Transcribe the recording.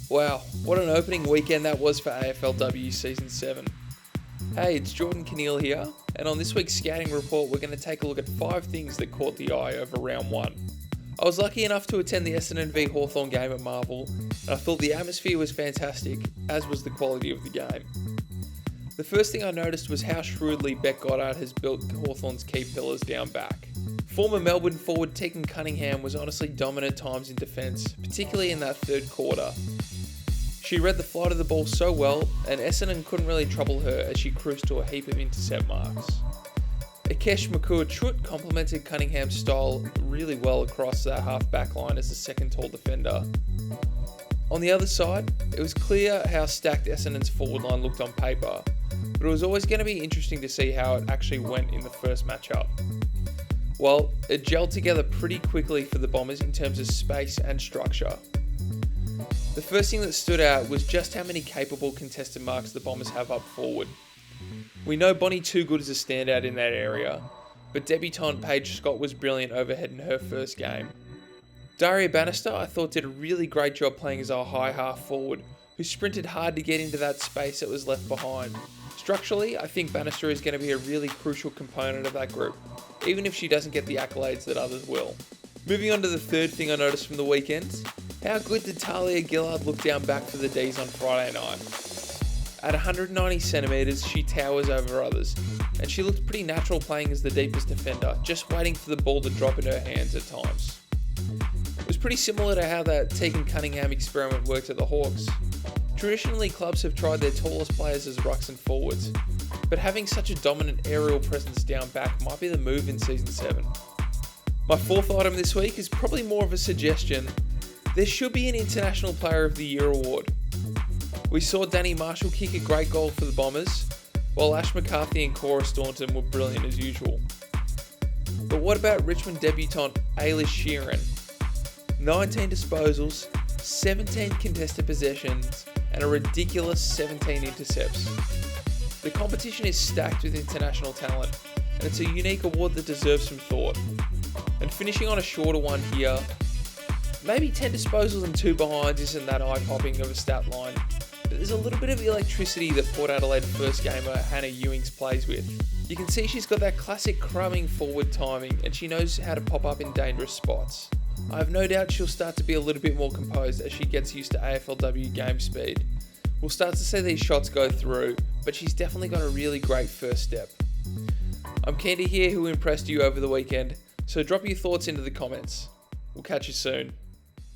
Wow, what an opening weekend that was for AFLW Season 7. Hey, it's Jordan Keneal here, and on this week's scouting report we're going to take a look at 5 things that caught the eye over round 1. I was lucky enough to attend the Essendon v Hawthorn game at Marvel, and I thought the atmosphere was fantastic, as was the quality of the game. The first thing I noticed was how shrewdly Beck Goddard has built Hawthorn's key pillars down back. Former Melbourne forward Tegan Cunningham was honestly dominant at times in defence, particularly in that third quarter. She read the flight of the ball so well, and Essendon couldn't really trouble her as she cruised to a heap of intercept marks. Akesh Makua-Chut complemented Cunningham's style really well across that half-back line as the second tall defender. On the other side, it was clear how stacked Essendon's forward line looked on paper, but it was always going to be interesting to see how it actually went in the first matchup. Well, it gelled together pretty quickly for the Bombers in terms of space and structure. The first thing that stood out was just how many capable contested marks the Bombers have up forward. We know Bonnie Toogood is a standout in that area, but debutante Paige Scott was brilliant overhead in her first game. Daria Bannister I thought did a really great job playing as our high half forward, who sprinted hard to get into that space that was left behind. Structurally, I think Bannister is going to be a really crucial component of that group, even if she doesn't get the accolades that others will. Moving on to the third thing I noticed from the weekend, how good did Tahlia Gillard look down back for the D's on Friday night? At 190 centimetres, she towers over others, and she looked pretty natural playing as the deepest defender, just waiting for the ball to drop in her hands at times. It was pretty similar to how that Tegan Cunningham experiment worked at the Hawks. Traditionally, clubs have tried their tallest players as rucks and forwards, but having such a dominant aerial presence down back might be the move in Season 7. My fourth item this week is probably more of a suggestion. There should be an International Player of the Year award. We saw Danny Marshall kick a great goal for the Bombers, while Ash McCarthy and Cora Staunton were brilliant as usual. But what about Richmond debutante Ailish Sheeran? 19 disposals, 17 contested possessions, and a ridiculous 17 intercepts. The competition is stacked with international talent, and it's a unique award that deserves some thought. And finishing on a shorter one here, maybe 10 disposals and 2 behinds isn't that eye-popping of a stat line, but there's a little bit of electricity that Port Adelaide first gamer Hannah Ewings plays with. You can see she's got that classic crumbing forward timing, and she knows how to pop up in dangerous spots. I have no doubt she'll start to be a little bit more composed as she gets used to AFLW game speed. We'll start to see these shots go through, but she's definitely got a really great first step. I'm keen to hear who impressed you over the weekend, so drop your thoughts into the comments. We'll catch you soon.